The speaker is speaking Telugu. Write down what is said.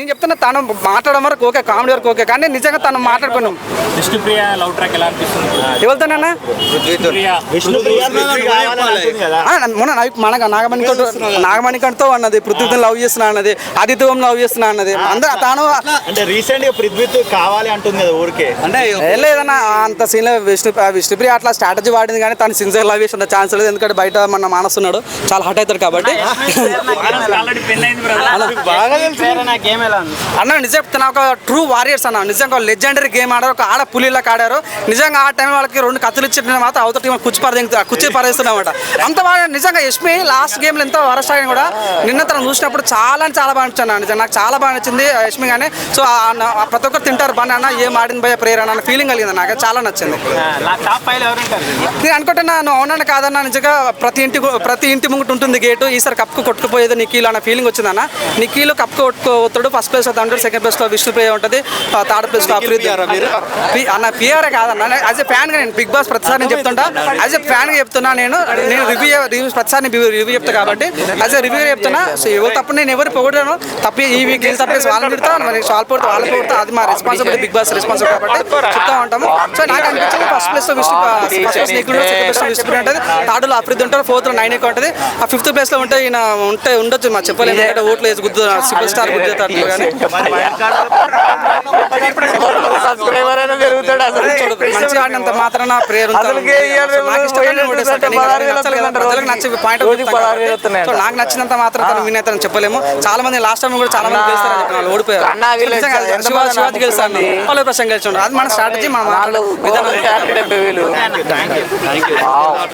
నేను చెప్తున్నా తను మాట్లాడడం వరకు ఓకే, కామెడీ వరకు ఓకే, కానీ నిజంగా తను మాట్లాడుకున్నాం. విష్ణుప్రియ లవ్ ట్రాక్ ఎలా అనిపిస్తుంది? ఎవరితోనన్నా మొన్న మనకు నాగమణికంటతో అన్నది, పృథ్వీతో లవ్ చేస్తున్నా అన్నది, ఆదిత్యం లవ్ చేస్తున్నా అన్నది. అందరూ తాను అంటే రీసెంట్ గా పృథ్వీతో కావాలి అంటుంది కదా ఊరికే, అంటే లేదన్నా అంత సీన్ విష్ణుప్రియ అట్లా స్ట్రాటజీ వాడింది, కానీ తను సిన్సియర్ లవ్ చేసిన ఛాన్స్ లేదు. ఎందుకంటే బయట మన మానస్తున్నాడు, చాలా హట్ అవుతాడు కాబట్టి. అన్న నిజం చెప్తున్నా, ఒక ట్రూ వారియర్స్ అన్న, నిజంగా లెజెండరీ గేమ్ ఆడారు, ఒక ఆడ పులిలాగా ఆడారు. నిజంగా ఆ టైం వాళ్ళకి 2 కత్తులు ఇచ్చిన మాత్రం అవతల టీం కుర్చీ పరేస్తున్నమాట. అంత బాగా నిజంగా యష్మి లాస్ట్ గేమ్లో ఎంత వరస్ట్ అయినా కూడా నిన్న తను చూసినప్పుడు చాలా బాగా నచ్చాను. నిజంగా నాకు చాలా బాగా నచ్చింది యష్మి. కానీ సో ప్రతి ఒక్కరు తింటారు బాగా అన్న, ఏం ఆడింది భయ ప్రేరణ అన్న ఫీలింగ్ కలిగింది, నాకు చాలా నచ్చింది. నేను అనుకుంటున్నా నువ్వు అవునన్నా కాదన్నా, నిజంగా ప్రతి ఇంటి ముంగట ఉంటుంది గేటు. ఈసారి కప్పు కొట్టుకుపోయేది నిఖిల్ అన్న ఫీలింగ్ వచ్చిందన్న. నిఖిల్ కప్పు కొట్టుకోతాడు, ఫస్ట్ ప్లేస్ అవుతాడు, సెకండ్ ప్లేస్లో విష్ణుప్రియ ఉంటుంది, థర్డ్ ప్లేస్లో అఫ్రీద్ అన్న. పిఆర్ కాదన్న, యాజ్ ఎ ఫ్యాన్గా నేను బిగ్ బాస్ ప్రతిసారి నేను చెప్తుంటా, యాజ్ ఎ ఫ్యాన్గా చెప్తున్నా. నేను రివ్యూ ప్రతిసారి రివ్యూ చెప్తా కాబట్టి యాజ్ ఎ రివ్యూ చెప్తున్నా. సో ఎవరు తప్పు నేను ఎవరు పొగడాను, తప్పి ఈ వీక్ తప్పేసి వాళ్ళని తిడతా, మరి వాళ్ళు పొగుతా, అది మా రెస్పాన్సిబిలిటీ, బిగ్ బాస్ రెస్పాన్సిబిలిటీ కాబట్టి చెప్తా ఉంటాము. సో నాకు అనిపించింది ఫస్ట్ ప్లేస్లో నిఖిల్, సెకండ్ ప్లేస్లో విష్ణుప్రియ ఉంటుంది, థర్డ్లో అఫ్రీద్ ఉంటారు, ఫోర్త్లో 9 ఉంటుంది, ఆ 5th ప్లేస్లో ఉంటే ఈయన ఉండొచ్చు. మా చెప్పలేము, ఓట్లు వేసి గుద్దు సూపర్ స్టార్ గుద్దుతారు. కానీ మంచిగా ఆడినంత మాత్రాన ప్రేయర్ నాకు నచ్చినంత మాత్రం తను విన్ అవుతారని చెప్పలేము. చాలా మంది లాస్ట్ టైం కూడా చాలా మంది గెలుస్తారని చెప్పిన వాళ్ళు ఓడిపోయారు. శివాజీ గెలుస్తాను, పల్లవి ప్రశాంత్ గెలిచాడు. అది మన స్ట్రాటజీ, మన విధానం.